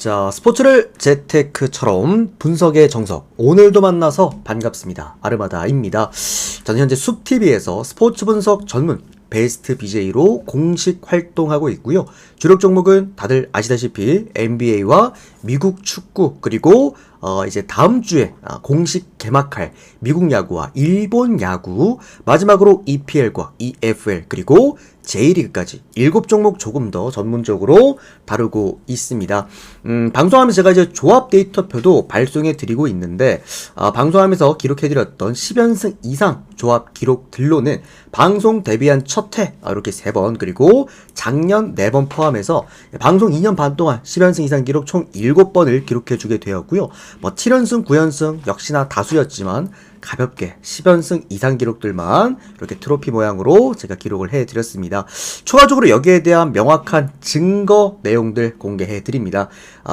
자, 스포츠를 재테크처럼 분석의 정석. 오늘도 만나서 반갑습니다. 아르마다입니다. 저는 현재 숲TV에서 스포츠 분석 전문 베스트 BJ로 공식 활동하고 있고요. 주력 종목은 다들 아시다시피 NBA와 미국 축구, 그리고 이제 다음 주에 공식 개막할 미국 야구와 일본 야구, 마지막으로 EPL과 EFL, 그리고 J리그까지 7종목 조금 더 전문적으로 다루고 있습니다. 방송하면서 제가 이제 조합 데이터표도 발송해 드리고 있는데, 방송하면서 기록해 드렸던 10연승 이상 조합 기록들로는 방송 데뷔한 첫 해 이렇게 3번, 그리고 작년 4번 포함해서 방송 2년 반 동안 10연승 이상 기록 총 7번을 기록해 주게 되었고요. 7연승, 9연승 역시나 다수였지만 가볍게 10연승 이상 기록들만 이렇게 트로피 모양으로 제가 기록을 해드렸습니다. 추가적으로 여기에 대한 명확한 증거 내용들 공개해드립니다.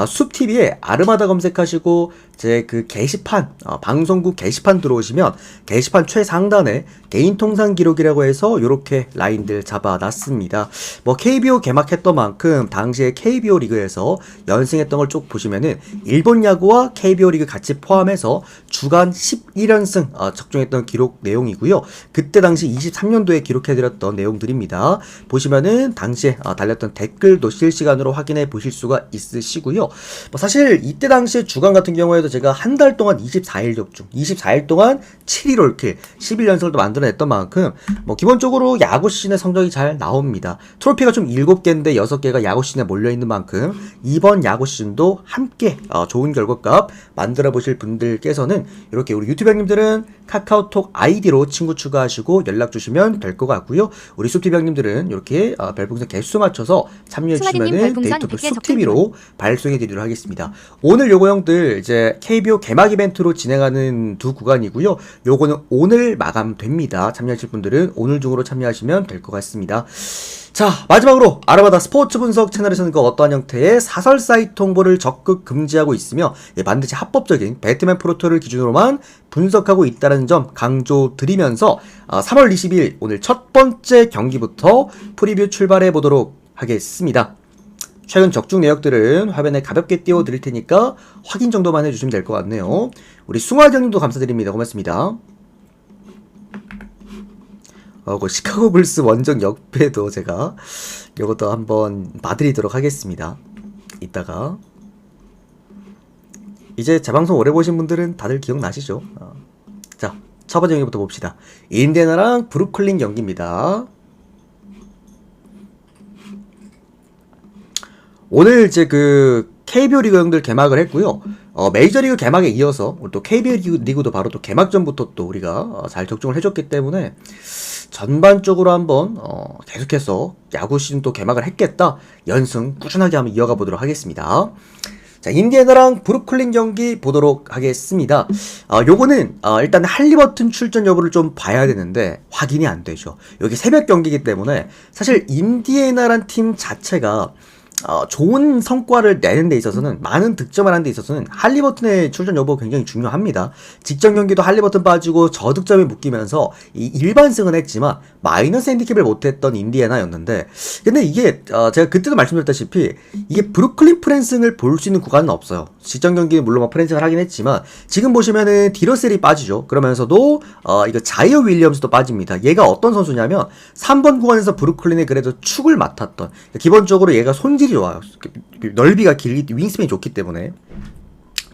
숲TV에 아르마다 검색하시고 제 그 게시판, 방송국 게시판 들어오시면 게시판 최상단에 개인 통산 기록이라고 해서 이렇게 라인들 잡아놨습니다. KBO 개막했던 만큼 당시에 KBO 리그에서 연승했던 걸 쭉 보시면은 일본 야구와 KBO 리그 같이 포함해서 주간 11연승 적중했던 기록 내용이고요. 그때 당시 23년도에 기록해드렸던 내용들입니다. 보시면은 당시에 달렸던 댓글도 실시간으로 확인해 보실 수가 있으시고요. 사실 이때 당시에 주간 같은 경우에도 제가 한 달 동안 24일 적중, 24일 동안 7일 올킬, 11연승을 또 만들어냈던 만큼 기본적으로 야구 시즌의 성적이 잘 나옵니다. 트로피가 좀 7개인데 6개가 야구 시즌에 몰려있는 만큼 이번 야구 시즌도 함께 좋은 결과값 만들어 보실 분들께서는 이렇게 우리 유튜브 형님들은 카카오톡 아이디로 친구 추가하시고 연락 주시면 될 것 같고요. 우리 숲TV 형님들은 이렇게 별풍선 개수 맞춰서 참여해 주시면은 데이터표 숲TV로 발송해 드리도록 하겠습니다. 오늘 요거 형들 이제 KBO 개막 이벤트로 진행하는 두 구간이고요. 요거는 오늘 마감됩니다. 참여하실 분들은 오늘 중으로 참여하시면 될 것 같습니다. 자, 마지막으로 아르마다 스포츠 분석 채널에서는 어떠한 형태의 사설 사이트 홍보를 적극 금지하고 있으며 반드시 합법적인 배트맨 프로토를 기준으로만 분석하고 있다는 점 강조드리면서 3월 20일 오늘 첫 번째 경기부터 프리뷰 출발해 보도록 하겠습니다. 최근 적중 내역들은 화면에 가볍게 띄워드릴 테니까 확인 정도만 해주시면 될 것 같네요. 우리 숭아경님도 감사드립니다. 고맙습니다. 시카고 불스 원정 역배도 제가 이것도 한번 봐드리도록 하겠습니다. 이따가 이제 제 방송 오래 보신 분들은 다들 기억나시죠? 자, 첫 번째 경기부터 봅시다. 인디애나랑 브루클린 경기입니다. 오늘 이제 그 KBO 리그 형들 개막을 했고요. 메이저리그 개막에 이어서 또 KBO 리그도 바로 또 개막전부터 또 우리가 잘 적중을 해줬기 때문에 전반적으로 한번 계속해서 야구 시즌 또 개막을 했겠다. 연승 꾸준하게 한번 이어가 보도록 하겠습니다. 자, 인디애나랑 브루클린 경기 보도록 하겠습니다. 요거는 일단 할리버튼 출전 여부를 좀 봐야 되는데 확인이 안 되죠. 여기 새벽 경기이기 때문에 사실 인디애나란 팀 자체가 좋은 성과를 내는 데 있어서는, 많은 득점을 하는 데 있어서는 할리버튼의 출전 여부가 굉장히 중요합니다. 직전 경기도 할리버튼 빠지고 저득점이 묶이면서 일반승은 했지만 마이너스 핸디캡을 못했던 인디애나였는데, 근데 이게 제가 그때도 말씀드렸다시피 이게 브루클린 프랜승을 볼 수 있는 구간은 없어요. 직전 경기는 물론 프랜승을 하긴 했지만 지금 보시면은 디러셀이 빠지죠. 그러면서도 이거 자이어 윌리엄스도 빠집니다. 얘가 어떤 선수냐면 3번 구간에서 브루클린에 그래도 축을 맡았던, 기본적으로 얘가 손질이 좋아요. 넓이가 길기, 윙스팬이 좋기 때문에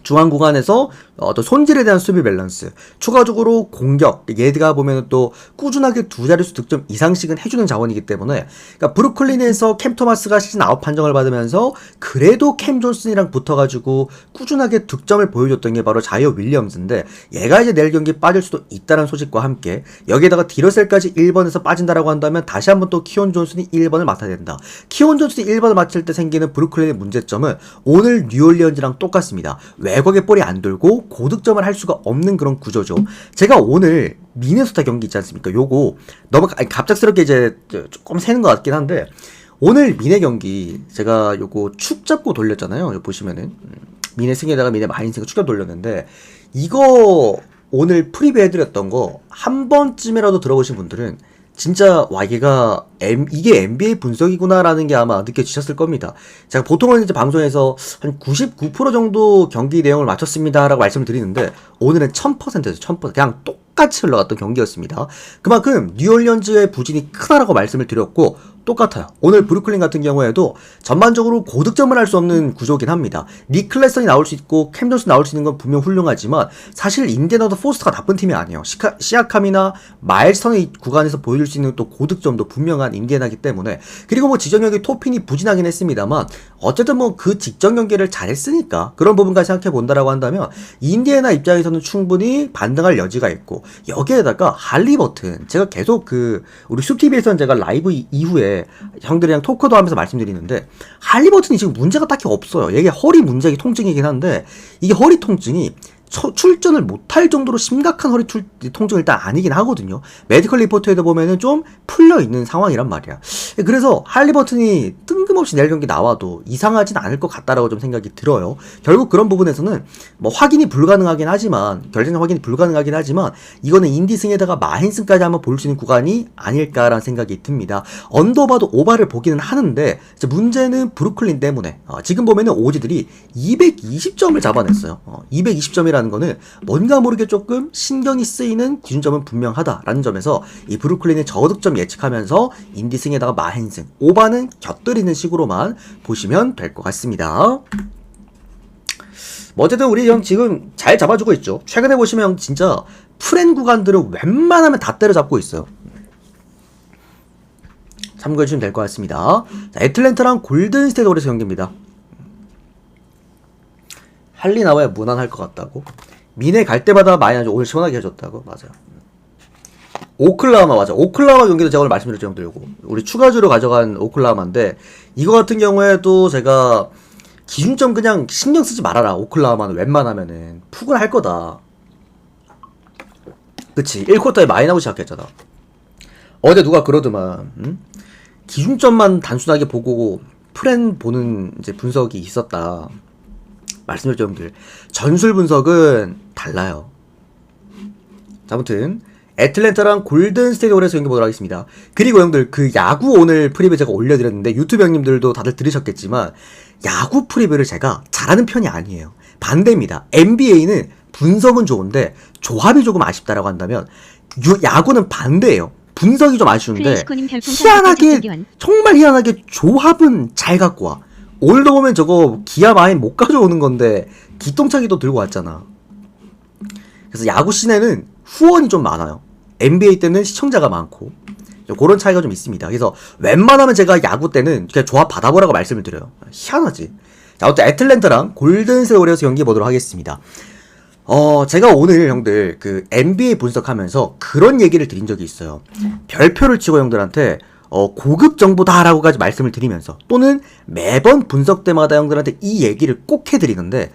중앙 구간에서 또 손질에 대한 수비 밸런스, 추가적으로 공격, 얘가 보면 또 꾸준하게 두 자릿수 득점 이상씩은 해주는 자원이기 때문에, 그러니까 브루클린에서 캠 토마스가 시즌 아웃 판정을 받으면서 그래도 캠 존슨이랑 붙어가지고 꾸준하게 득점을 보여줬던 게 바로 자이어 윌리엄스인데, 얘가 이제 내일 경기 빠질 수도 있다는 소식과 함께 여기에다가 디러셀까지 1번에서 빠진다라고 한다면 다시 한번 또 키온 존슨이 1번을 맡아야 된다. 키온 존슨이 1번을 맡을 때 생기는 브루클린의 문제점은 오늘 뉴올리언즈랑 똑같습니다. 외곽에 볼이 안 돌고 고득점을 할 수가 없는 그런 구조죠. 제가 오늘 미네소타 경기 있지 않습니까? 요거 너무 갑작스럽게 이제 조금 새는 것 같긴 한데, 오늘 미네 경기 제가 요거 축 잡고 돌렸잖아요. 여기 보시면은 미네 승에다가 미네 마이너스가 축 잡고 돌렸는데, 이거 오늘 프리뷰 해드렸던 거 한 번쯤이라도 들어보신 분들은 진짜 와, 얘가 이게 NBA 분석이구나라는 게 아마 느껴지셨을 겁니다. 제가 보통은 이제 방송에서 한 99% 정도 경기 내용을 맞췄습니다라고 말씀을 드리는데 오늘은 1000%죠. 1000%. 그냥 똑같이 흘러갔던 경기였습니다. 그만큼 뉴올리언즈의 부진이 크다라고 말씀을 드렸고 똑같아요. 오늘 브루클린 같은 경우에도 전반적으로 고득점을 할 수 없는 구조긴 합니다. 닉 클래슨이 나올 수 있고 캠 존슨 나올 수 있는 건 분명 훌륭하지만 사실 인디애나도 포스트가 나쁜 팀이 아니에요. 시아캄이나 마일스턴의 구간에서 보여줄 수 있는 또 고득점도 분명한 인디애나기 때문에 그리고 뭐 지정경기 토핀이 부진하긴 했습니다만 어쨌든 뭐 그 직전 경기를 잘했으니까 그런 부분까지 생각해 본다라고 한다면 인디애나 입장에서는 충분히 반등할 여지가 있고 여기에다가 할리버튼 제가 계속 우리 숲TV에서는 제가 라이브 이후에 형들이랑 토크도 하면서 말씀드리는데 할리버튼이 지금 문제가 딱히 없어요. 이게 허리 문제기 통증이긴 한데 이게 허리 통증이 출전을 못할 정도로 심각한 허리 통증은 일단 아니긴 하거든요. 메디컬 리포트에도 보면은 좀 풀려있는 상황이란 말이야. 그래서 할리버튼이 뜬금없이 내일 경기 나와도 이상하진 않을 것 같다라고 좀 생각이 들어요. 결국 그런 부분에서는 뭐 확인이 불가능하긴 하지만 결정 확인이 불가능하긴 하지만 이거는 인디승에다가 마힌승까지 한번 볼 수 있는 구간이 아닐까라는 생각이 듭니다. 언더바도 오바를 보기는 하는데 문제는 브루클린 때문에 지금 보면은 오지들이 220점을 잡아냈어요. 220점이라는 거는 뭔가 모르게 조금 신경이 쓰이는 기준점은 분명하다라는 점에서 이 브루클린의 저득점 예측하면서 인디승에다가 마힌승 오바는 곁들이는 식으로만 보시면 될 것 같습니다. 뭐 어쨌든 우리 형 지금 잘 잡아주고 있죠. 최근에 보시면 형 진짜 프렌 구간들을 웬만하면 다 때려잡고 있어요. 참고해주시면 될 것 같습니다. 자, 애틀랜타랑 골든스테이트 워리어스 경기입니다. 할리 나와야 무난할 것 같다고. 미네 갈 때마다 많이 하죠. 오늘 시원하게 해줬다고. 맞아요. 오클라호마 맞아. 오클라호마 경기도 제가 오늘 말씀드렸죠, 형들. 우리 추가주로 가져간 오클라호마인데 이거 같은 경우에도 제가 기준점 그냥 신경 쓰지 말아라. 오클라호마는 웬만하면은 푹을 할 거다. 그치. 1쿼터에 많이 나오기 시작했잖아. 어제 누가 그러더만 기준점만 단순하게 보고 프렌 보는 이제 분석이 있었다. 말씀드렸죠, 형들. 전술 분석은 달라요. 자, 아무튼 애틀랜타랑 골든스테이트 워리어스 경기 보도록 하겠습니다. 그리고 형들 그 야구 오늘 프리뷰 제가 올려드렸는데 유튜브 형님들도 다들 들으셨겠지만 야구 프리뷰를 제가 잘하는 편이 아니에요. 반대입니다. NBA는 분석은 좋은데 조합이 조금 아쉽다라고 한다면 야구는 반대예요. 분석이 좀 아쉬운데 희한하게 정말 희한하게 조합은 잘 갖고 와. 오늘도 보면 저거 기아 마인 못 가져오는 건데 기똥차기도 들고 왔잖아. 그래서 야구 씬에는 후원이 좀 많아요. NBA 때는 시청자가 많고 그런 차이가 좀 있습니다. 그래서 웬만하면 제가 야구 때는 그냥 조합 받아보라고 말씀을 드려요. 희한하지. 자, 어쨌든 애틀랜타랑 골든스테이트 워리어스 경기 보도록 하겠습니다. 제가 오늘 형들 NBA 분석하면서 그런 얘기를 드린 적이 있어요. 별표를 치고 형들한테 고급 정보다라고까지 말씀을 드리면서 또는 매번 분석 때마다 형들한테 이 얘기를 꼭 해드리는데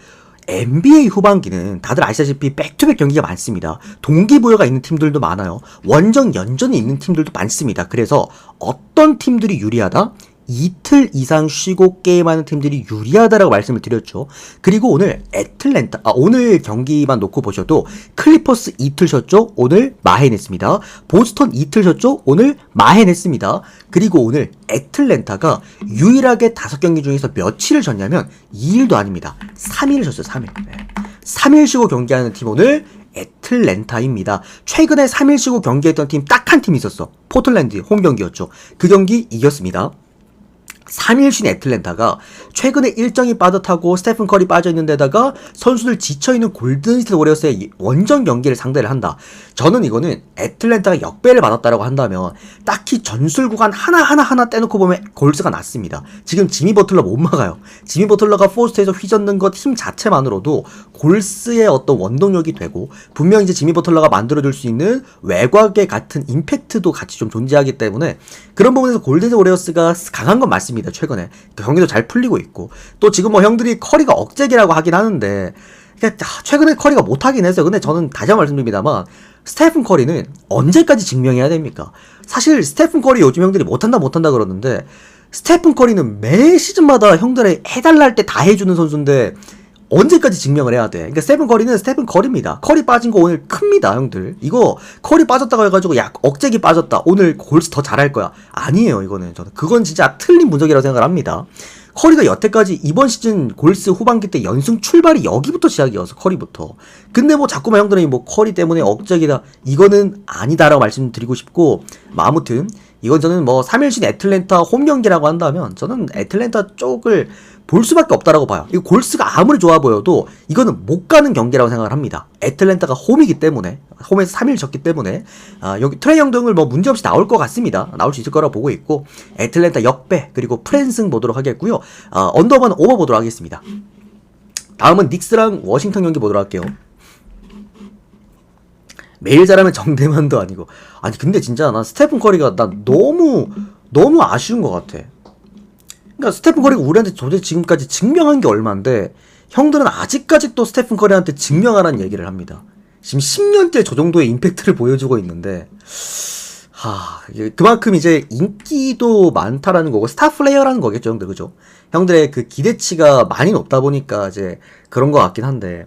NBA 후반기는 다들 아시다시피 백투백 경기가 많습니다. 동기부여가 있는 팀들도 많아요. 원정 연전이 있는 팀들도 많습니다. 그래서 어떤 팀들이 유리하다? 이틀 이상 쉬고 게임하는 팀들이 유리하다라고 말씀을 드렸죠. 그리고 오늘 애틀랜타, 오늘 경기만 놓고 보셔도 클리퍼스 이틀 쉬었죠. 오늘 마해냈습니다. 보스턴 이틀 쉬었죠. 오늘 마해냈습니다. 그리고 오늘 애틀랜타가 유일하게 5경기 중에서 며칠을 쉬었냐면 2일도 아닙니다. 3일을 쉬었어요. 3일. 네. 3일 쉬고 경기하는 팀 오늘 애틀랜타입니다. 최근에 3일 쉬고 경기했던 팀 딱 한 팀 있었어. 포틀랜드 홈 경기였죠. 그 경기 이겼습니다. 3일 쉰 애틀랜타가 최근에 일정이 빠듯하고 스테픈 커리 빠져있는 데다가 선수들 지쳐있는 골든스테이트 워리어스의 원정 경기를 상대를 한다. 저는 이거는 애틀랜타가 역배를 받았다라고 한다면 딱히 전술 구간 하나 떼놓고 보면 골스가 났습니다. 지금 지미 버틀러 못 막아요. 지미 버틀러가 포스트에서 휘젓는 것 힘 자체만으로도 골스의 어떤 원동력이 되고 분명 이제 지미 버틀러가 만들어줄 수 있는 외곽의 같은 임팩트도 같이 좀 존재하기 때문에 그런 부분에서 골든스테이트 워리어스가 강한 건 맞습니다. 최근에 경기도 잘 풀리고 있고 또 지금 뭐 형들이 커리가 억제기라고 하긴 하는데 최근에 커리가 못하긴 했어요. 근데 저는 다시 한번 말씀드립니다만 스테픈 커리는 언제까지 증명해야 됩니까? 사실 스테픈 커리 요즘 형들이 못한다 그러는데 스테픈 커리는 매 시즌마다 형들의 해달라 할 때 다 해주는 선수인데 언제까지 증명을 해야 돼? 그러니까 스테픈 커리는 스테픈 커리입니다. 커리 빠진 거 오늘 큽니다, 형들. 이거 커리 빠졌다고 해가지고 야 억제기 빠졌다. 오늘 골스 더 잘할 거야. 아니에요, 이거는 저는 그건 진짜 틀린 분석이라고 생각을 합니다. 커리가 여태까지 이번 시즌 골스 후반기 때 연승 출발이 여기부터 시작이어서 커리부터. 근데 뭐 자꾸만 형들이 뭐 커리 때문에 억제기다 이거는 아니다라고 말씀드리고 싶고 뭐 아무튼 이건 저는 뭐 3일신 애틀랜타 홈 경기라고 한다면 저는 애틀랜타 쪽을 볼 수밖에 없다라고 봐요. 이거 골스가 아무리 좋아 보여도 이거는 못 가는 경기라고 생각을 합니다. 애틀랜타가 홈이기 때문에 홈에서 3일 졌기 때문에 여기 트레이 형도 뭐 문제없이 나올 것 같습니다. 나올 수 있을 거라고 보고 있고 애틀랜타 역배 그리고 프랜승 보도록 하겠고요. 언더바는 오버 보도록 하겠습니다. 다음은 닉스랑 워싱턴 경기 보도록 할게요. 매일 잘하면 정대만도 아니고 아니 근데 진짜 난 스테픈 커리가 난 너무 아쉬운 것 같아. 그러니까 스테픈 커리가 우리한테 도대체 지금까지 증명한 게 얼만데 형들은 아직까지 또 스테픈 커리한테 증명하라는 얘기를 합니다. 지금 10년째 저 정도의 임팩트를 보여주고 있는데 그만큼 이제 인기도 많다라는 거고 스타 플레이어라는 거겠죠, 형들. 그죠? 형들의 그 기대치가 많이 높다 보니까 이제 그런 것 같긴 한데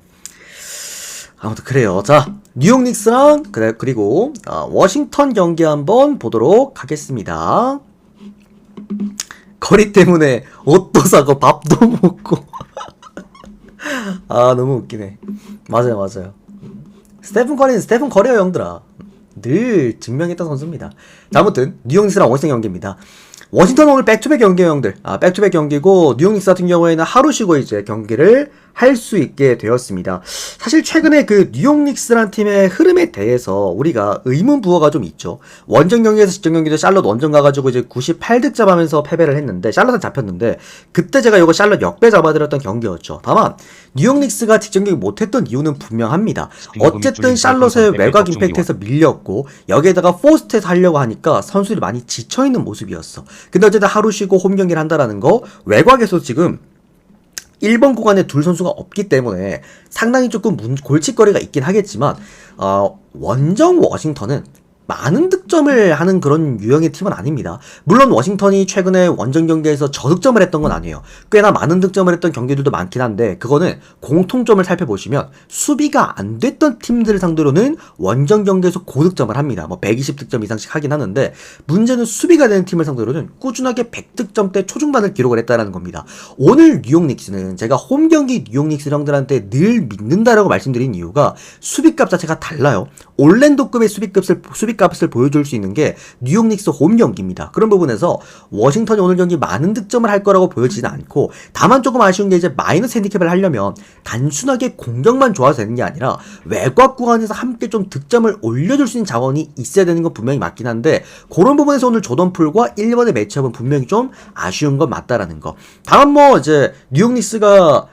아무튼 그래요. 자, 뉴욕 닉스랑 그리고 워싱턴 경기 한번 보도록 하겠습니다. 커리 때문에 옷도 사고 밥도 먹고 너무 웃기네. 맞아요. 스테픈 커리는 스테픈 커리어 형들아. 늘 증명했던 선수입니다. 자, 아무튼 뉴욕 닉스랑 워싱턴 경기입니다. 워싱턴은 오늘 백투백 경기예요, 형들. 백투백 경기고 뉴욕 닉스 같은 경우에는 하루 쉬고 이제 경기를 할 수 있게 되었습니다. 사실 최근에 그 뉴욕 닉스라는 팀의 흐름에 대해서 우리가 의문부호가 좀 있죠. 원정 경기에서 직전 경기도 샬럿 원정 가가지고 이제 98득점 하면서 패배를 했는데 샬럿은 잡혔는데 그때 제가 이거 샬럿 역배 잡아드렸던 경기였죠. 다만 뉴욕 닉스가 직전 경기 못했던 이유는 분명합니다. 어쨌든 샬럿의 외곽 임팩트에서 밀렸고 여기에다가 포스트에서 하려고 하니까 선수들이 많이 지쳐있는 모습이었어. 근데 어쨌든 하루 쉬고 홈 경기를 한다라는 거 외곽에서 지금 1번 구간에 둘 선수가 없기 때문에 상당히 조금 골칫거리가 있긴 하겠지만 원정 워싱턴은 많은 득점을 하는 그런 유형의 팀은 아닙니다. 물론 워싱턴이 최근에 원정 경기에서 저득점을 했던 건 아니에요. 꽤나 많은 득점을 했던 경기들도 많긴 한데 그거는 공통점을 살펴보시면 수비가 안 됐던 팀들 상대로는 원정 경기에서 고득점을 합니다. 뭐 120득점 이상씩 하긴 하는데 문제는 수비가 되는 팀을 상대로는 꾸준하게 100득점대 초중반을 기록을 했다는 겁니다. 오늘 뉴욕 닉스는 제가 홈 경기 뉴욕 닉스 형들한테 늘 믿는다라고 말씀드린 이유가 수비값 자체가 달라요. 올랜도급의 수비값을 보여줄 수 있는 게 뉴욕 닉스 홈 경기입니다. 그런 부분에서 워싱턴이 오늘 경기 많은 득점을 할 거라고 보여지지는 않고 다만 조금 아쉬운 게 이제 마이너스 핸디캡을 하려면 단순하게 공격만 좋아서 되는 게 아니라 외곽 구간에서 함께 좀 득점을 올려줄 수 있는 자원이 있어야 되는 건 분명히 맞긴 한데 그런 부분에서 오늘 조던 풀과 1번의 매치업은 분명히 좀 아쉬운 건 맞다라는 거. 다만 뭐 이제 뉴욕 닉스가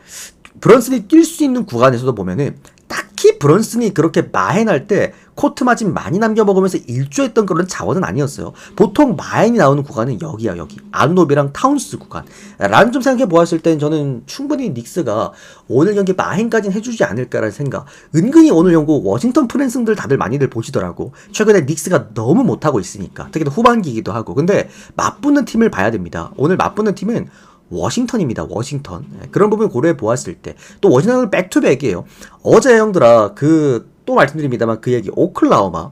브런슨이 뛸 수 있는 구간에서도 보면은 딱히 브런슨이 그렇게 마헨할 때 코트 마진 많이 남겨먹으면서 일조했던 그런 자원은 아니었어요. 보통 마헨이 나오는 구간은 여기야, 여기. 안노비랑 타운스 구간. 라는 좀 생각해 보았을 땐 저는 충분히 닉스가 오늘 경기 마헨까지는 해주지 않을까라는 생각. 은근히 오늘 연구 워싱턴 프랜승들 다들 많이들 보시더라고. 최근에 닉스가 너무 못하고 있으니까. 특히나 후반기이기도 하고. 근데 맞붙는 팀을 봐야 됩니다. 오늘 맞붙는 팀은 워싱턴입니다. 워싱턴. 그런 부분 고려해 보았을 때 또 워싱턴은 백투백이에요. 어제 형들아 또 말씀드립니다만 그 얘기 오클라호마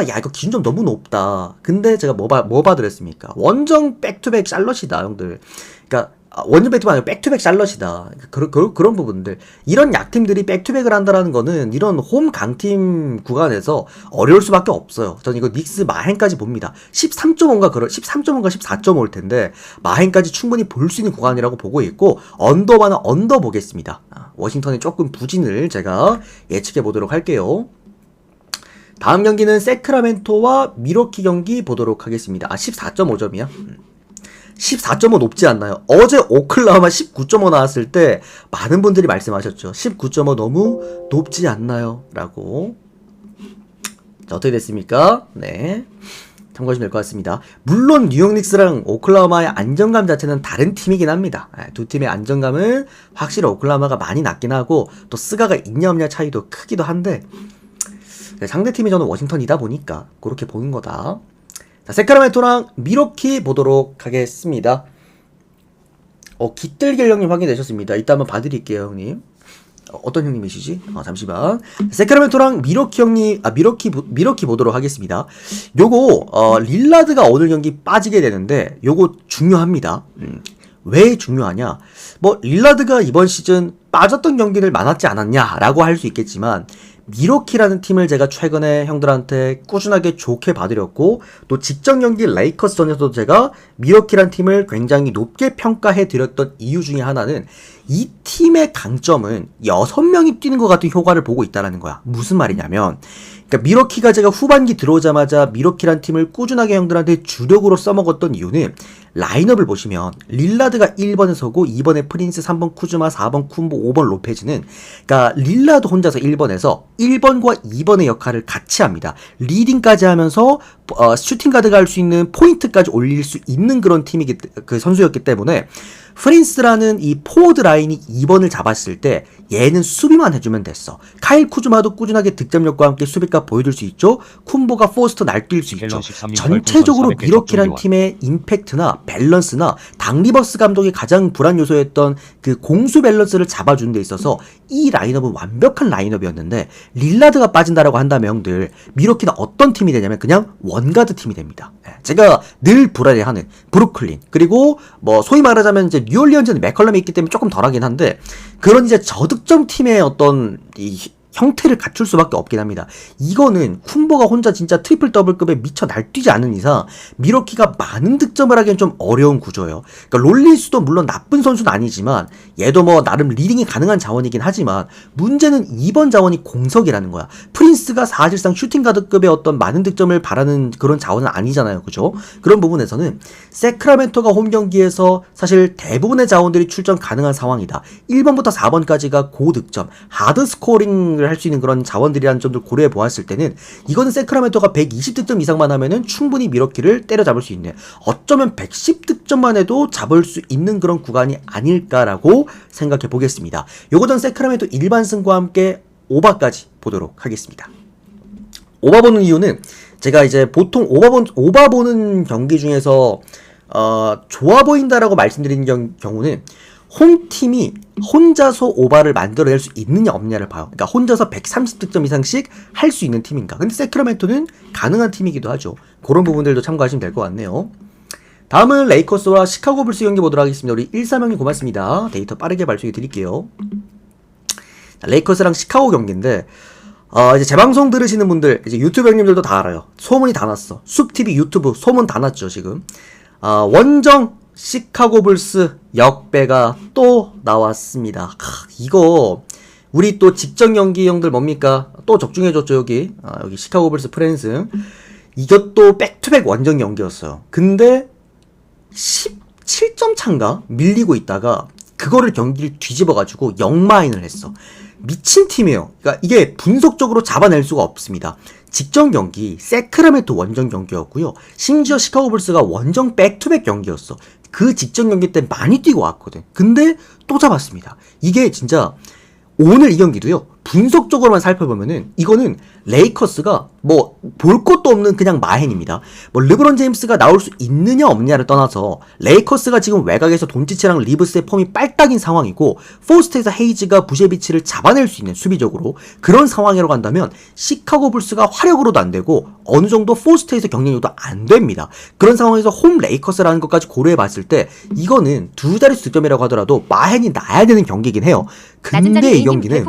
야 이거 기준 좀 너무 높다. 근데 제가 뭐 봐드렸습니까? 원정 백투백 샬럿이다 형들. 그러니까 원정 백투백 아니고 백투백 샬럿이다. 그런 부분들. 이런 약팀들이 백투백을 한다라는 거는 이런 홈 강팀 구간에서 어려울 수밖에 없어요. 저는 이거 닉스 마헨까지 봅니다. 13.5인가 14.5일 텐데 마헨까지 충분히 볼 수 있는 구간이라고 보고 있고 언더바는 언더 보겠습니다. 워싱턴의 조금 부진을 제가 예측해 보도록 할게요. 다음 경기는 세크라멘토와 미러키 경기 보도록 하겠습니다. 14.5점이야? 14.5 높지 않나요? 어제 오클라호마 19.5 나왔을 때 많은 분들이 말씀하셨죠. 19.5 너무 높지 않나요? 라고. 자, 어떻게 됐습니까? 네. 참고하시면 될 것 같습니다. 물론 뉴욕 닉스랑 오클라호마의 안정감 자체는 다른 팀이긴 합니다. 두 팀의 안정감은 확실히 오클라호마가 많이 낮긴 하고 또 스가가 있냐 없냐 차이도 크기도 한데 상대팀이 저는 워싱턴이다 보니까 그렇게 보는 거다. 자, 세크라멘토랑 미러키 보도록 하겠습니다. 깃들길 형님 확인되셨습니다. 이따 한번 봐드릴게요, 형님. 어떤 형님이시지? 잠시만. 세크라멘토랑 미러키 형님, 미러키 보도록 하겠습니다. 요거, 릴라드가 오늘 경기 빠지게 되는데, 요거 중요합니다. 왜 중요하냐? 릴라드가 이번 시즌 빠졌던 경기를 많았지 않았냐라고 할 수 있겠지만, 미러키라는 팀을 제가 최근에 형들한테 꾸준하게 좋게 봐드렸고, 또 직전 경기 레이커스전에서도 제가 미러키라는 팀을 굉장히 높게 평가해드렸던 이유 중에 하나는 이 팀의 강점은 6명이 뛰는 것 같은 효과를 보고 있다는 거야. 무슨 말이냐면, 그러니까 미러키가 제가 후반기 들어오자마자 미러키란 팀을 꾸준하게 형들한테 주력으로 써먹었던 이유는 라인업을 보시면 릴라드가 1번에 서고 2번에 프린스, 3번 쿠즈마, 4번 쿤보, 5번 로페즈는 그러니까 릴라드 혼자서 1번에서 1번과 2번의 역할을 같이 합니다. 리딩까지 하면서 슈팅 가드가 할 수 있는 포인트까지 올릴 수 있는 그런 그 선수였기 때문에 프린스라는 이 포워드 라인이 2번을 잡았을 때 얘는 수비만 해주면 됐어. 카일 쿠즈마도 꾸준하게 득점력과 함께 수비가 보여줄 수 있죠. 쿤보가 포스터 날뛸 수 있죠. 전체적으로 미러키란 팀의 임팩트나 밸런스나 당 리버스 감독이 가장 불안 요소였던 그 공수 밸런스를 잡아주는 데 있어서 이 라인업은 완벽한 라인업이었는데 릴라드가 빠진다라고 한다면 형들 미러키는 어떤 팀이 되냐면 그냥 원가드 팀이 됩니다. 제가 늘 불안해하는 브루클린 그리고 소위 말하자면 이제 뉴올리언즈는 맥컬럼이 있기 때문에 조금 덜하긴 한데 그런 이제 저득점 팀의 어떤 이 형태를 갖출 수밖에 없긴 합니다. 이거는 쿤보가 혼자 진짜 트리플 더블급에 미쳐 날뛰지 않는 이상 미러키가 많은 득점을 하기엔 좀 어려운 구조예요. 그러니까 롤리스도 물론 나쁜 선수는 아니지만 얘도 나름 리딩이 가능한 자원이긴 하지만 문제는 2번 자원이 공석이라는 거야. 프린스가 사실상 슈팅가드급의 어떤 많은 득점을 바라는 그런 자원은 아니잖아요. 그죠? 그런 부분에서는 세크라멘토가 홈 경기에서 사실 대부분의 자원들이 출전 가능한 상황이다. 1번부터 4번까지가 고득점, 하드 스코링을 할 수 있는 그런 자원들이라는 점들 고려해 보았을 때는 이거는 세크라멘토가 120득점 이상만 하면은 충분히 미러키를 때려잡을 수 있는 어쩌면 110득점만 해도 잡을 수 있는 그런 구간이 아닐까라고 생각해 보겠습니다. 요거 전 세크라멘토 일반승과 함께 오바까지 보도록 하겠습니다. 오바 보는 이유는 제가 이제 보통 오바 보는 경기 중에서 좋아 보인다라고 말씀드리는 경우는 홈팀이 혼자서 오바를 만들어낼 수 있느냐 없느냐를 봐요. 그러니까 혼자서 130득점 이상씩 할 수 있는 팀인가. 근데 세크라멘토는 가능한 팀이기도 하죠. 그런 부분들도 참고하시면 될 것 같네요. 다음은 레이커스와 시카고 불스 경기 보도록 하겠습니다. 우리 131형님 고맙습니다. 데이터 빠르게 발송해 드릴게요. 레이커스랑 시카고 경기인데 이제 재방송 들으시는 분들 이제 유튜브 형님들도 다 알아요. 소문이 다 났어. 숲TV 유튜브 소문 다 났죠 지금. 원정 시카고 불스 역배가 또 나왔습니다. 이거 우리 또 직전 경기 형들 뭡니까? 또 적중해줬죠 여기. 여기 시카고 불스 프랜스. 이것도 백투백 원정 경기였어요. 근데 17점 차인가 밀리고 있다가 그거를 경기를 뒤집어가지고 역마인을 했어. 미친 팀이에요. 그러니까 이게 분석적으로 잡아낼 수가 없습니다. 직전 경기 세크라멘토 원정 경기였고요. 심지어 시카고 불스가 원정 백투백 경기였어. 그 직전 경기 때 많이 뛰고 왔거든. 근데 또 잡았습니다. 이게 진짜 오늘 이 경기도요. 분석적으로만 살펴보면은 이거는 레이커스가 볼 것도 없는 그냥 마행입니다. 르브론 제임스가 나올 수 있느냐 없느냐를 떠나서 레이커스가 지금 외곽에서 돈치치랑 리브스의 폼이 빨딱인 상황이고 포스트에서 헤이즈가 부셰비치를 잡아낼 수 있는 수비적으로 그런 상황이라고 한다면 시카고 불스가 화력으로도 안 되고 어느 정도 포스트에서 경쟁력도 안 됩니다. 그런 상황에서 홈 레이커스라는 것까지 고려해 봤을 때 이거는 두 자릿수 득점이라고 하더라도 마행이 나야 되는 경기이긴 해요. 근데 이 경기는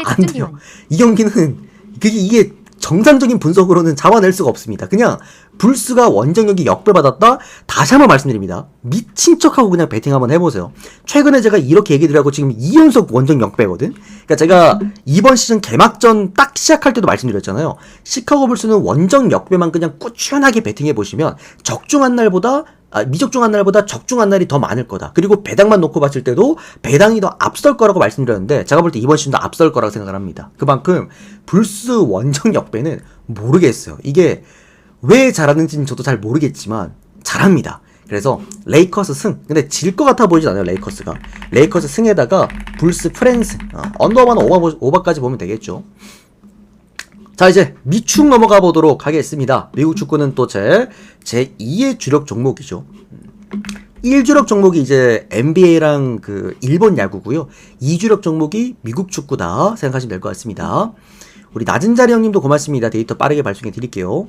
안 돼요. 이 경기는 이게 정상적인 분석으로는 잡아낼 수가 없습니다. 그냥 불스가 원정 경기 역배받았다? 다시 한번 말씀드립니다. 미친 척하고 그냥 배팅 한번 해보세요. 최근에 제가 이렇게 얘기 드리고 지금 2연속 원정 역배거든? 그러니까 제가 이번 시즌 개막전 딱 시작할 때도 말씀드렸잖아요. 시카고 불스는 원정 역배만 그냥 꾸준하게 배팅해보시면 적중한 날보다 미적중한 날보다 적중한 날이 더 많을 거다. 그리고 배당만 놓고 봤을 때도 배당이 더 앞설 거라고 말씀드렸는데 제가 볼 때 이번 시즌도 앞설 거라고 생각을 합니다. 그만큼 불스 원정 역배는 모르겠어요. 이게 왜 잘하는지는 저도 잘 모르겠지만 잘합니다. 그래서 레이커스 승. 근데 질 것 같아 보이진 않아요. 레이커스가. 레이커스 승에다가 불스 프랜스 언더바는 오버까지 보면 되겠죠. 자 이제 미축 넘어가 보도록 하겠습니다. 미국 축구는 또 제2의 주력 종목이죠. 1주력 종목이 이제 NBA랑 그 일본 야구고요. 2주력 종목이 미국 축구다 생각하시면 될 것 같습니다. 우리 낮은 자리 형님도 고맙습니다. 데이터 빠르게 발송해 드릴게요.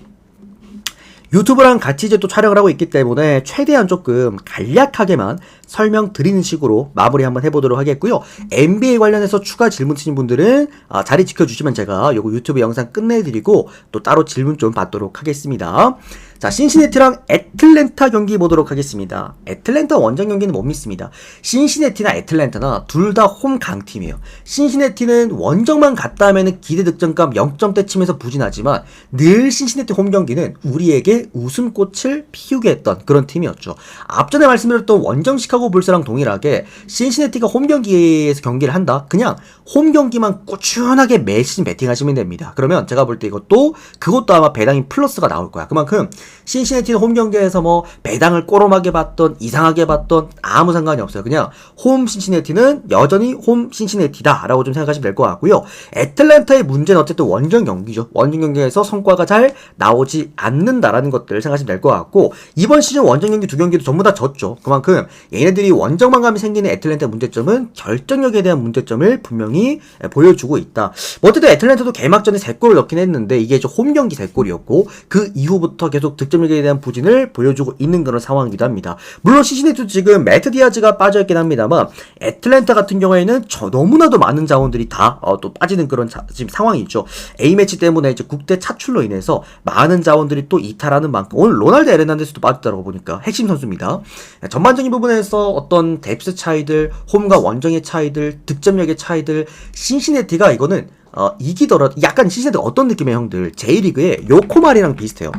유튜브랑 같이 이제 또 촬영을 하고 있기 때문에 최대한 조금 간략하게만 설명드리는 식으로 마무리 한번 해보도록 하겠고요. NBA 관련해서 추가 질문 주신 분들은 자리 지켜주시면 제가 요거 유튜브 영상 끝내드리고 또 따로 질문 좀 받도록 하겠습니다. 자, 신시내티랑 애틀랜타 경기 보도록 하겠습니다. 애틀랜타 원정 경기는 못 믿습니다. 신시내티나 애틀랜타나 둘 다 홈 강팀이에요. 신시내티는 원정만 갔다 하면은 기대 득점감 0점대 치면서 부진하지만 늘 신시내티 홈 경기는 우리에게 웃음꽃을 피우게 했던 그런 팀이었죠. 앞전에 말씀드렸던 원정 시카고 불스랑 동일하게 신시내티가 홈 경기에서 경기를 한다? 그냥 홈 경기만 꾸준하게 매 시즌 배팅하시면 됩니다. 그러면 제가 볼 때 그것도 아마 배당인 플러스가 나올 거야. 그만큼 신시내티는 홈 경기에서 뭐 배당을 꼬롬하게 봤던 이상하게 봤던 아무 상관이 없어요. 그냥 홈 신시내티는 여전히 홈 신시내티다 라고 좀 생각하시면 될 것 같고요. 애틀랜타의 문제는 어쨌든 원정 경기죠. 원정 경기에서 성과가 잘 나오지 않는다라는 것들을 생각하시면 될 것 같고, 이번 시즌 원정 경기 두 경기도 전부 다 졌죠. 그만큼 얘네들이 원정만 가면 생기는 애틀랜타의 문제점은 결정력에 대한 문제점을 분명히 보여주고 있다. 뭐 어쨌든 애틀랜타도 개막전에 3골을 넣긴 했는데 이게 이제 홈 경기 3골이었고 그 이후부터 계속 득점력에 대한 부진을 보여주고 있는 그런 상황이기도 합니다. 물론 시즌에도 지금 매트 디아즈가 빠져있긴 합니다만 애틀랜타 같은 경우에는 너무나도 많은 자원들이 다 또 빠지는 그런 지금 상황이죠. A매치 때문에 이제 국대 차출로 인해서 많은 자원들이 또 이탈하는 만큼 오늘 로날드 에르난데스도 빠졌다고 보니까 핵심 선수입니다. 전반적인 부분에서 어떤 뎁스 차이들, 홈과 원정의 차이들, 득점력의 차이들, 신시내티가 이거는 이기더라도 약간 신시내티가 어떤 느낌의 형들, J리그의 요코말이랑 비슷해요.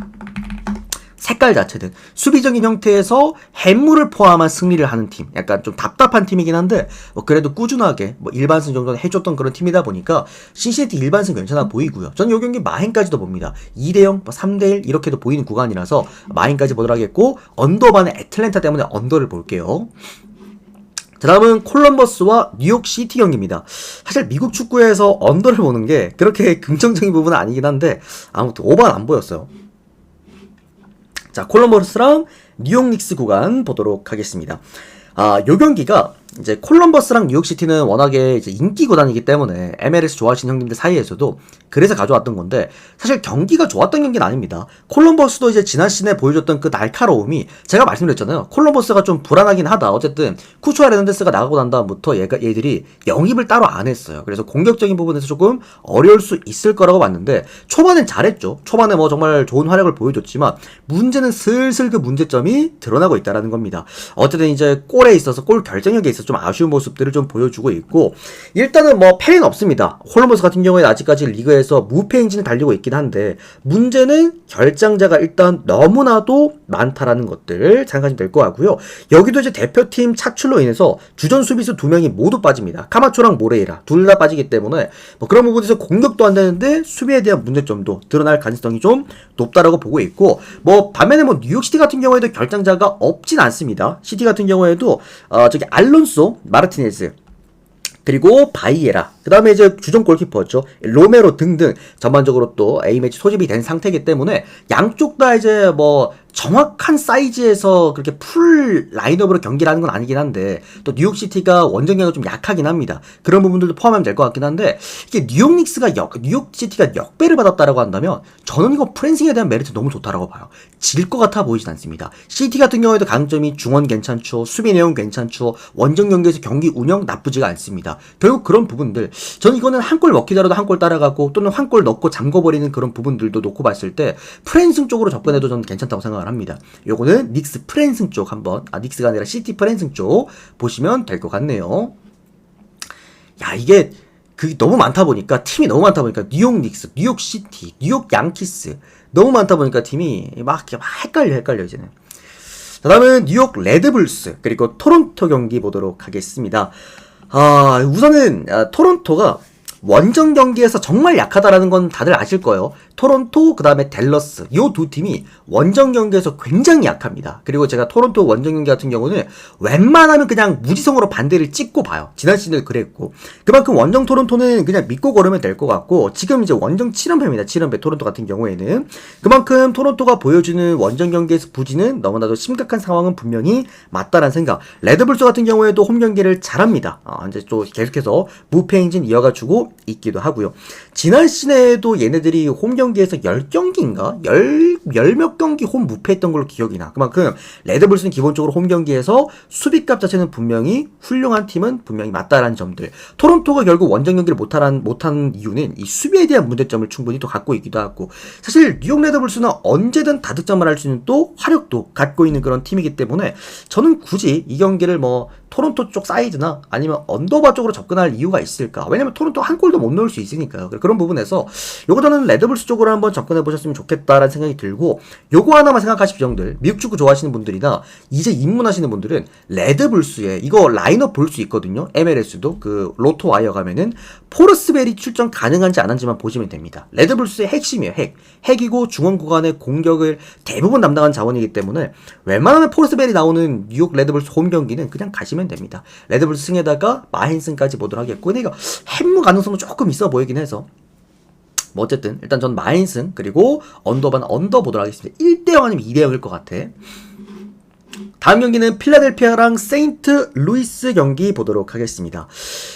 색깔 자체든 수비적인 형태에서 해물을 포함한 승리를 하는 팀, 약간 좀 답답한 팀이긴 한데 그래도 꾸준하게 일반승 정도는 해줬던 그런 팀이다 보니까 신시내티 일반승 괜찮아 보이고요. 저는 이 경기 마행까지도 봅니다. 2대0, 3대1 이렇게도 보이는 구간이라서 마행까지 보도록 하겠고, 언더반의 애틀랜타 때문에 언더를 볼게요. 자, 다음은 콜럼버스와 뉴욕시티 경기입니다. 사실 미국 축구에서 언더를 보는 게 그렇게 긍정적인 부분은 아니긴 한데 아무튼 오버는 안 보였어요. 자, 콜럼버스랑 뉴욕 닉스 구간 보도록 하겠습니다. 요 경기가 이제 콜럼버스랑 뉴욕시티는 워낙에 이제 인기 구단이기 때문에 MLS 좋아하시는 형님들 사이에서도 그래서 가져왔던 건데, 사실 경기가 좋았던 경기는 아닙니다. 콜럼버스도 이제 지난 시즌에 보여줬던 그 날카로움이 제가 말씀드렸잖아요. 콜럼버스가 좀 불안하긴 하다. 어쨌든 쿠투아 레난데스가 나가고 난 다음부터 얘들이 영입을 따로 안 했어요. 그래서 공격적인 부분에서 조금 어려울 수 있을 거라고 봤는데 초반엔 잘했죠. 초반에 뭐 정말 좋은 활약을 보여줬지만 문제는 슬슬 그 문제점이 드러나고 있다는 겁니다. 어쨌든 이제 골에 있어서 골 결정력에 있어서 좀 아쉬운 모습들을 좀 보여주고 있고, 일단은 뭐 패는 없습니다. 콜럼버스 같은 경우에는 아직까지 리그에서 무패 행진을 달리고 있긴 한데 문제는 결장자가 일단 너무나도 많다라는 것들 생각하시면 될 것 같고요. 여기도 이제 대표팀 차출로 인해서 주전 수비수 2명이 모두 빠집니다. 카마초랑 모레이라 둘 다 빠지기 때문에 뭐 그런 부분에서 공격도 안 되는데 수비에 대한 문제점도 드러날 가능성이 좀 높다라고 보고 있고, 뭐 반면에 뭐 뉴욕시티 같은 경우에도 결장자가 없진 않습니다. 시티 같은 경우에도 저기 알론소, 마르티네즈, 그리고 바이에라, 그 다음에 이제 주전 골키퍼였죠. 로메로 등등 전반적으로 또 A매치 소집이 된 상태이기 때문에 양쪽 다 이제 뭐 정확한 사이즈에서 그렇게 풀 라인업으로 경기를 하는 건 아니긴 한데 또 뉴욕시티가 원정력이 좀 약하긴 합니다. 그런 부분들도 포함하면 될 것 같긴 한데, 이게 뉴욕시티가 역배를 받았다라고 한다면 저는 이거 프랜싱에 대한 메리트 너무 좋다라고 봐요. 질 것 같아 보이진 않습니다. 시티 같은 경우에도 강점이 중원 괜찮죠, 수비 내용 괜찮죠, 원정 경기에서 경기 운영 나쁘지가 않습니다. 결국 그런 부분들, 저는 이거는 한 골 먹히더라도 한 골 따라가고 또는 한 골 넣고 잠궈버리는 그런 부분들도 놓고 봤을 때 프랜승 쪽으로 접근해도 저는 괜찮다고 생각을 합니다. 요거는 닉스 프랜승 쪽 한번, 닉스가 아니라 시티 프랜승 쪽 보시면 될 것 같네요. 야, 이게 너무 많다 보니까, 팀이 너무 많다 보니까 뉴욕 닉스, 뉴욕 시티, 뉴욕 양키스 너무 많다 보니까 팀이 막 헷갈려 이제는. 자, 다음은 뉴욕 레드불스 그리고 토론토 경기 보도록 하겠습니다. 우선은 토론토가 원정 경기에서 정말 약하다라는 건 다들 아실 거예요. 토론토 그다음에 댈러스 요 두 팀이 원정 경기에서 굉장히 약합니다. 그리고 제가 토론토 원정 경기 같은 경우는 웬만하면 그냥 무지성으로 반대를 찍고 봐요. 지난 시즌을 그랬고 그만큼 원정 토론토는 그냥 믿고 걸으면 될 것 같고 지금 이제 원정 7연패입니다. 7연패 토론토 같은 경우에는 그만큼 토론토가 보여주는 원정 경기에서 부진은 너무나도 심각한 상황은 분명히 맞다라는 생각. 레드불스 같은 경우에도 홈 경기를 잘합니다. 이제 또 계속해서 무패 행진 이어가지고 있기도 하고요. 지난 시즌에도 얘네들이 홈 경기에서 10경기인가? 10몇 경기 홈 무패했던 걸로 기억이 나. 그만큼 레드불스는 기본적으로 홈 경기에서 수비값 자체는 분명히 훌륭한 팀은 분명히 맞다라는 점들. 토론토가 결국 원정 경기를 못한 이유는 이 수비에 대한 문제점을 충분히 또 갖고 있기도 하고 사실 뉴욕 레드불스는 언제든 다득점을 할 수 있는 또 화력도 갖고 있는 그런 팀이기 때문에 저는 굳이 이 경기를 뭐 토론토 쪽 사이드나 아니면 언더바 쪽으로 접근할 이유가 있을까? 왜냐면 토론토 한 골도 못 넣을 수 있으니까요. 그런 부분에서 요거 저는 레드불스 쪽으로 한번 접근해 보셨으면 좋겠다라는 생각이 들고 요거 하나만 생각하십시오, 형들. 미국 축구 좋아하시는 분들이나 이제 입문하시는 분들은 레드불스에 이거 라인업 볼 수 있거든요. MLS도 그 로토 와이어 가면은 포르스벨이 출전 가능한지 안 한지만 보시면 됩니다. 레드불스의 핵심이에요. 핵이고 중원 구간의 공격을 대부분 담당한 자원이기 때문에 웬만하면 포르스벨이 나오는 뉴욕 레드불스 홈 경기는 그냥 가시면 됩니다. 레드불스 승에다가 마힌승까지 보도록 하겠고 근데 이거 햄무 가능성도 조금 있어 보이긴 해서 뭐 어쨌든 일단 전 마힌승 그리고 언더반 언더 보도록 하겠습니다. 1대0 아니면 2대0일 것 같아. 다음 경기는 필라델피아랑 세인트 루이스 경기 보도록 하겠습니다.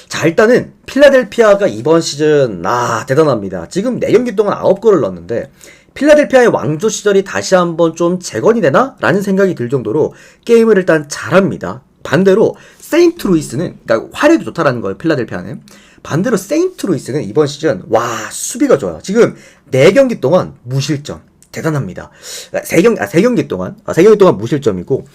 자 일단은 필라델피아가 이번 시즌 대단합니다. 지금 4경기 동안 9골을 넣었는데 필라델피아의 왕조 시절이 다시 한번 좀 재건이 되나? 라는 생각이 들 정도로 게임을 일단 잘합니다. 반대로 세인트 루이스는 그러니까 화력이 좋다라는 거예요. 필라델피아는. 반대로 세인트 루이스는 이번 시즌 수비가 좋아요. 지금 4경기 동안 무실점. 대단합니다. 3경기 동안 무실점이고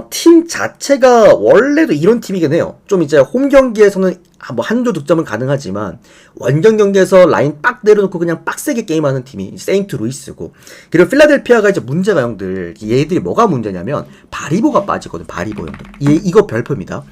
팀 자체가 원래도 이런 팀이긴 해요. 좀 이제 홈 경기에서는 뭐 한조 득점은 가능하지만 원정 경기에서 라인 빡 내려놓고 그냥 빡세게 게임하는 팀이 세인트 루이스고 그리고 필라델피아가 이제 문제가 형들 얘들이 뭐가 문제냐면 바리보가 빠지거든. 바리보 형들 이거 별표입니다.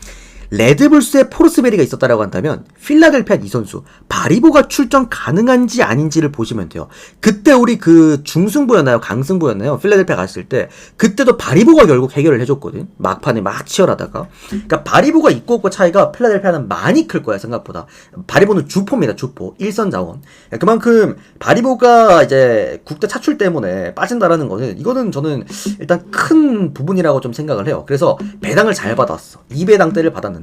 레드불스에 포르스베리가 있었다라고 한다면 필라델피아 이 선수 바리보가 출전 가능한지 아닌지를 보시면 돼요. 그때 우리 그 중승부였나요? 강승부였나요? 필라델피아 갔을 때 그때도 바리보가 결국 해결을 해줬거든. 막판에 막 치열하다가 그러니까 바리보가 있고 없고 차이가 필라델피아는 많이 클 거야 생각보다. 바리보는 주포입니다. 주포 1선 자원. 그만큼 바리보가 이제 국대 차출 때문에 빠진다라는 거는 이거는 저는 일단 큰 부분이라고 좀 생각을 해요. 그래서 배당을 잘 받았어. 2배당대를 받았는데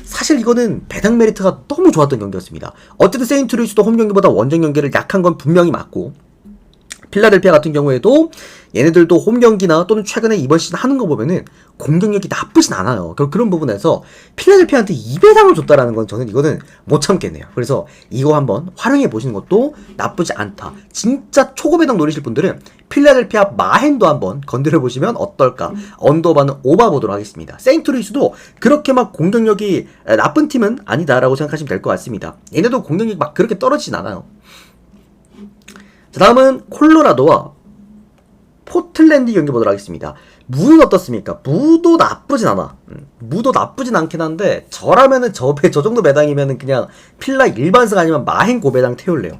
사실 이거는 배당 메리트가 너무 좋았던 경기였습니다. 어쨌든 세인트 루이스도 홈 경기보다 원정 경기를 약한 건 분명히 맞고 필라델피아 같은 경우에도 얘네들도 홈 경기나 또는 최근에 이번 시즌 하는 거 보면은 공격력이 나쁘진 않아요. 그런 부분에서 필라델피아한테 2배당을 줬다라는 건 저는 이거는 못 참겠네요. 그래서 이거 한번 활용해 보시는 것도 나쁘지 않다. 진짜 초고배당 노리실 분들은 필라델피아 마헨도 한번 건드려 보시면 어떨까. 언더바는 오바 보도록 하겠습니다. 세인트 루이스도 그렇게 막 공격력이 나쁜 팀은 아니다라고 생각하시면 될 것 같습니다. 얘네도 공격력이 막 그렇게 떨어지진 않아요. 자, 다음은 콜로라도와 포틀랜드 경기 보도록 하겠습니다. 무는 어떻습니까? 무도 나쁘진 않아. 무도 나쁘진 않긴 한데 저라면은 저 정도 배당이면은 그냥 필라 일반승 아니면 마행 고배당 태울래요.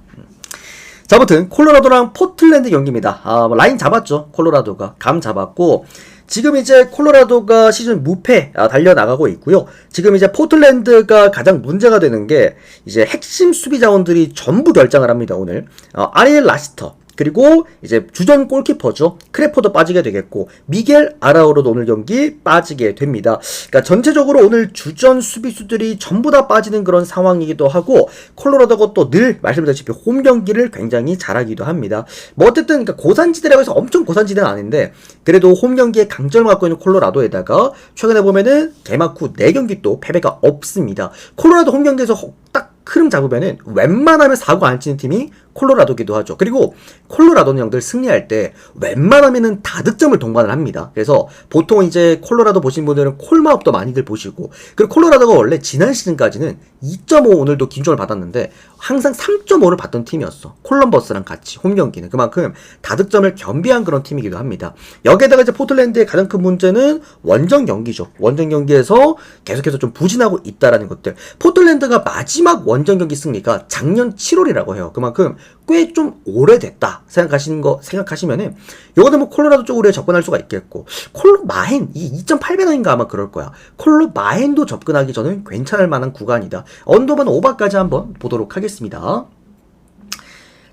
자, 아무튼 콜로라도랑 포틀랜드 경기입니다. 라인 잡았죠. 콜로라도가 감 잡았고 지금 이제 콜로라도가 시즌 무패 달려나가고 있고요. 지금 이제 포틀랜드가 가장 문제가 되는 게 이제 핵심 수비 자원들이 전부 결장을 합니다. 오늘 아리엘 라시터 그리고 이제 주전 골키퍼죠. 크레포도 빠지게 되겠고 미겔 아라우로도 오늘 경기 빠지게 됩니다. 그러니까 전체적으로 오늘 주전 수비수들이 전부 다 빠지는 그런 상황이기도 하고 콜로라도가 또 늘 말씀드렸다시피 홈 경기를 굉장히 잘하기도 합니다. 뭐 어쨌든 그러니까 고산지대라고 해서 엄청 고산지대는 아닌데 그래도 홈 경기에 강점을 갖고 있는 콜로라도에다가 최근에 보면은 개막 후 4경기 또 패배가 없습니다. 콜로라도 홈 경기에서 딱 흐름 잡으면은 웬만하면 사고 안 치는 팀이 콜로라도기도 하죠. 그리고 콜로라도는 형들 승리할 때 웬만하면은 다득점을 동반을 합니다. 그래서 보통 이제 콜로라도 보신 분들은 콜마업도 많이들 보시고 그리고 콜로라도가 원래 지난 시즌까지는 2.5 오늘도 긴장을 받았는데 항상 3.5를 받던 팀이었어. 콜럼버스랑 같이 홈 경기는 그만큼 다득점을 겸비한 그런 팀이기도 합니다. 여기에다가 이제 포틀랜드의 가장 큰 문제는 원정 경기죠. 원정 경기에서 계속해서 좀 부진하고 있다라는 것들. 포틀랜드가 마지막 원정 경기 승리가 작년 7월이라고 해요. 그만큼 꽤 좀 오래됐다 생각하시면은 요거는 뭐 콜로라도 쪽으로 접근할 수가 있겠고, 콜로 마헨 이 2.8배너인가 아마 그럴 거야. 콜로 마헨도 접근하기 저는 괜찮을 만한 구간이다. 언더만 오바까지 한번 보도록 하겠습니다.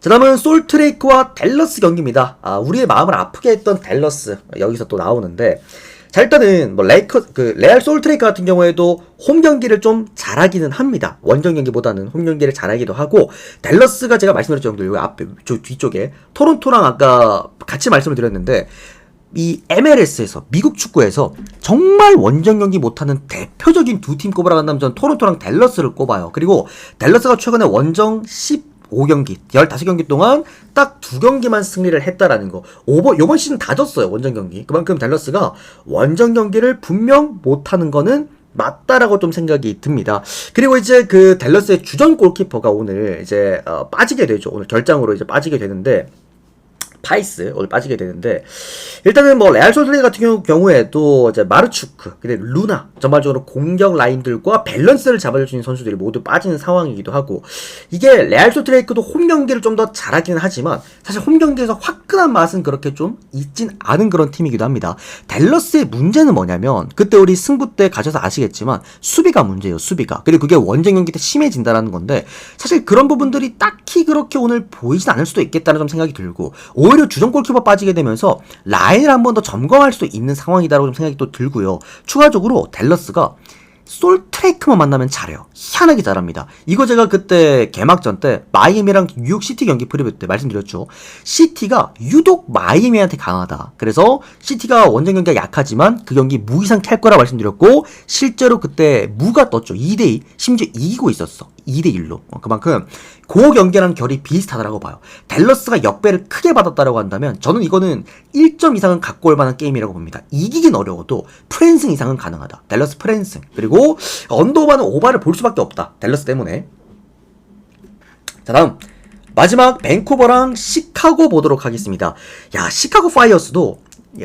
자, 다음은 솔트레이크와 댈러스 경기입니다. 우리의 마음을 아프게 했던 댈러스 여기서 또 나오는데, 자, 일단은 뭐 레알 솔트레이크 같은 경우에도 홈 경기를 좀 잘하기는 합니다. 원정 경기보다는 홈 경기를 잘하기도 하고, 댈러스가 제가 말씀드렸죠, 여기 앞에 저 뒤쪽에 토론토랑 아까 같이 말씀을 드렸는데, 이 MLS에서 미국 축구에서 정말 원정 경기 못하는 대표적인 두 팀 꼽으라 한다면 저는 토론토랑 댈러스를 꼽아요. 그리고 댈러스가 최근에 원정 15경기, 15경기 동안 딱 2경기만 승리를 했다라는 거. 요번 시즌 다 졌어요, 원정 경기. 그만큼 댈러스가 원정 경기를 분명 못하는 거는 맞다라고 좀 생각이 듭니다. 그리고 이제 그 댈러스의 주전 골키퍼가 오늘 이제 빠지게 되죠. 오늘 결장으로 이제 빠지게 되는데, 파이스 오늘 빠지게 되는데, 일단은 뭐 레알 솔트레이크 같은 경우에도 이제 마르추크, 근데 루나 전반적으로 공격 라인들과 밸런스를 잡아줄 수 있는 선수들이 모두 빠지는 상황이기도 하고, 이게 레알 솔트레이크도 홈 경기를 좀 더 잘하기는 하지만 사실 홈 경기에서 화끈한 맛은 그렇게 좀 있진 않은 그런 팀이기도 합니다. 댈러스의 문제는 뭐냐면, 그때 우리 승부 때 가셔서 아시겠지만 수비가 문제예요, 수비가. 그리고 그게 원정 경기 때 심해진다라는 건데, 사실 그런 부분들이 딱히 그렇게 오늘 보이진 않을 수도 있겠다는 좀 생각이 들고, 오히려 주전 골키퍼 빠지게 되면서 라인을 한 번 더 점검할 수도 있는 상황이다라고 좀 생각이 또 들고요. 추가적으로 댈러스가 솔트레이크만 만나면 잘해요. 희한하게 잘합니다. 이거 제가 그때 개막전 때 마이애미랑 뉴욕 시티 경기 프리뷰 때 말씀드렸죠. 시티가 유독 마이애미한테 강하다. 그래서 시티가 원정 경기가 약하지만 그 경기 무 이상 캘 거라 말씀드렸고, 실제로 그때 무가 떴죠. 2대2, 심지어 이기고 있었어. 2대1로. 그만큼 그 경기랑 결이 비슷하다라고 봐요. 댈러스가 역배를 크게 받았다라고 한다면 저는 이거는 1점 이상은 갖고 올 만한 게임이라고 봅니다. 이기긴 어려워도 프랜승 이상은 가능하다. 댈러스 프랜승. 그리고 언더오바는 오바를 볼 수밖에 없다, 댈러스 때문에. 자, 다음 마지막 밴쿠버랑 시카고 보도록 하겠습니다. 야, 시카고 파이어스도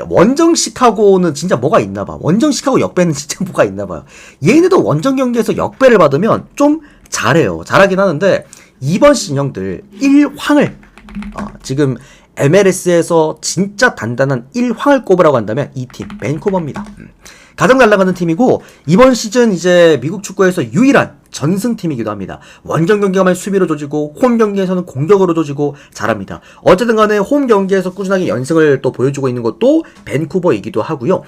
원정 시카고는 진짜 뭐가 있나봐. 원정 시카고 역배는 진짜 뭐가 있나봐요. 얘네도 원정 경기에서 역배를 받으면 좀 잘해요. 잘하긴 하는데, 이번 시즌 형들 1황을 지금 MLS에서 진짜 단단한 1황을 꼽으라고 한다면 이 팀 밴쿠버입니다. 가장 잘 나가는 팀이고, 이번 시즌 이제 미국 축구에서 유일한 전승팀이기도 합니다. 원정 경기가만 수비로 조지고 홈 경기에서는 공격으로 조지고 잘합니다. 어쨌든 간에 홈 경기에서 꾸준하게 연승을 또 보여주고 있는 것도 밴쿠버이기도 하고요.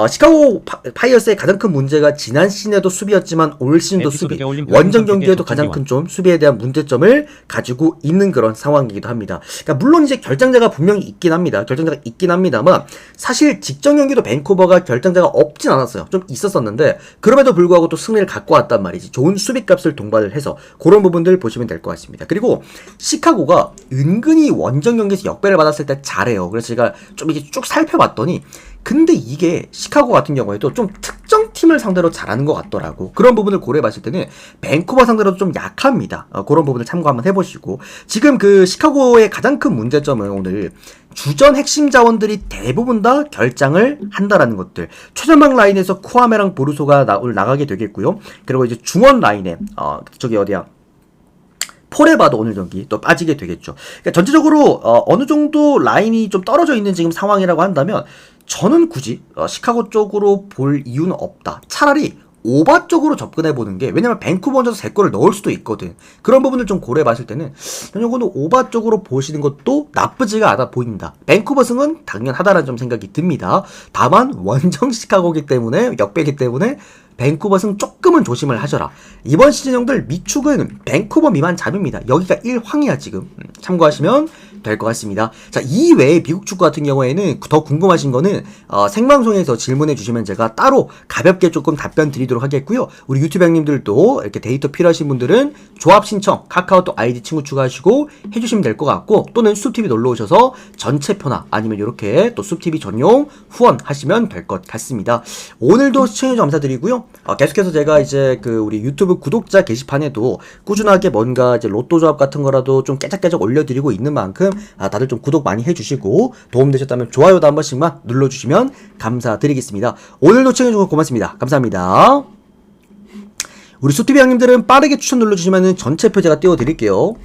시카고 파이어스의 가장 큰 문제가 지난 시즌에도 수비였지만 올 시즌도 수비, 원정 경기에도 가장 큰 좀 수비에 대한 문제점을 가지고 있는 그런 상황이기도 합니다. 그러니까 물론 이제 결장자가 분명히 있긴 합니다. 결장자가 있긴 합니다만, 사실 직전 경기도 밴쿠버가 결장자가 없진 않았어요. 좀 있었었는데 그럼에도 불구하고 또 승리를 갖고 왔단 말이지. 좋은 수비값을 동반을 해서 그런 부분들 보시면 될 것 같습니다. 그리고 시카고가 은근히 원정 경기에서 역배를 받았을 때 잘해요. 그래서 제가 좀 이렇게 쭉 살펴봤더니, 근데 이게 시카고 같은 경우에도 좀 특정 팀을 상대로 잘하는 것 같더라고. 그런 부분을 고려해봤을 때는 밴쿠버 상대로도 좀 약합니다. 그런 부분을 참고 한번 해보시고, 지금 그 시카고의 가장 큰 문제점은 오늘 주전 핵심 자원들이 대부분 다 결장을 한다라는 것들. 최전방 라인에서 쿠아메랑 보르소가 오늘 나가게 되겠고요. 그리고 이제 중원 라인에 저기 어디야, 포레바도 오늘 경기 또 빠지게 되겠죠. 그러니까 전체적으로 어느 정도 라인이 좀 떨어져 있는 지금 상황이라고 한다면 저는 굳이 시카고 쪽으로 볼 이유는 없다. 차라리 오바 쪽으로 접근해보는 게, 왜냐면 밴쿠버 혼자서 3골을 넣을 수도 있거든. 그런 부분을 좀 고려해봤을 때는 이거는 오바 쪽으로 보시는 것도 나쁘지가 않아 보인다. 밴쿠버 승은 당연하다라는 좀 생각이 듭니다. 다만 원정 시카고기 때문에, 역배기 때문에 밴쿠버 승 조금은 조심을 하셔라. 이번 시즌 형들 미축은 밴쿠버 미만 잡입니다. 여기가 1황이야 지금. 참고하시면 될 것 같습니다. 자, 이외에 미국 축구 같은 경우에는 더 궁금하신 거는 생방송에서 질문해 주시면 제가 따로 가볍게 조금 답변 드리도록 하겠고요. 우리 유튜브 형님들도 이렇게 데이터 필요하신 분들은 조합 신청, 카카오톡 아이디 친구 추가하시고 해주시면 될 것 같고, 또는 숲TV 놀러 오셔서 전체표나 아니면 이렇게 또 숲TV 전용 후원하시면 될 것 같습니다. 오늘도 시청해주셔서 감사드리고요. 계속해서 제가 이제 그 우리 유튜브 구독자 게시판에도 꾸준하게 뭔가 이제 로또 조합 같은 거라도 좀 깨작깨작 올려드리고 있는 만큼 다들 좀 구독 많이 해주시고, 도움되셨다면 좋아요도 한 번씩만 눌러주시면 감사드리겠습니다. 오늘도 시청해주셔서 고맙습니다. 감사합니다. 우리 숲TV 형님들은 빠르게 추천 눌러주시면 전체표 제가 띄워드릴게요.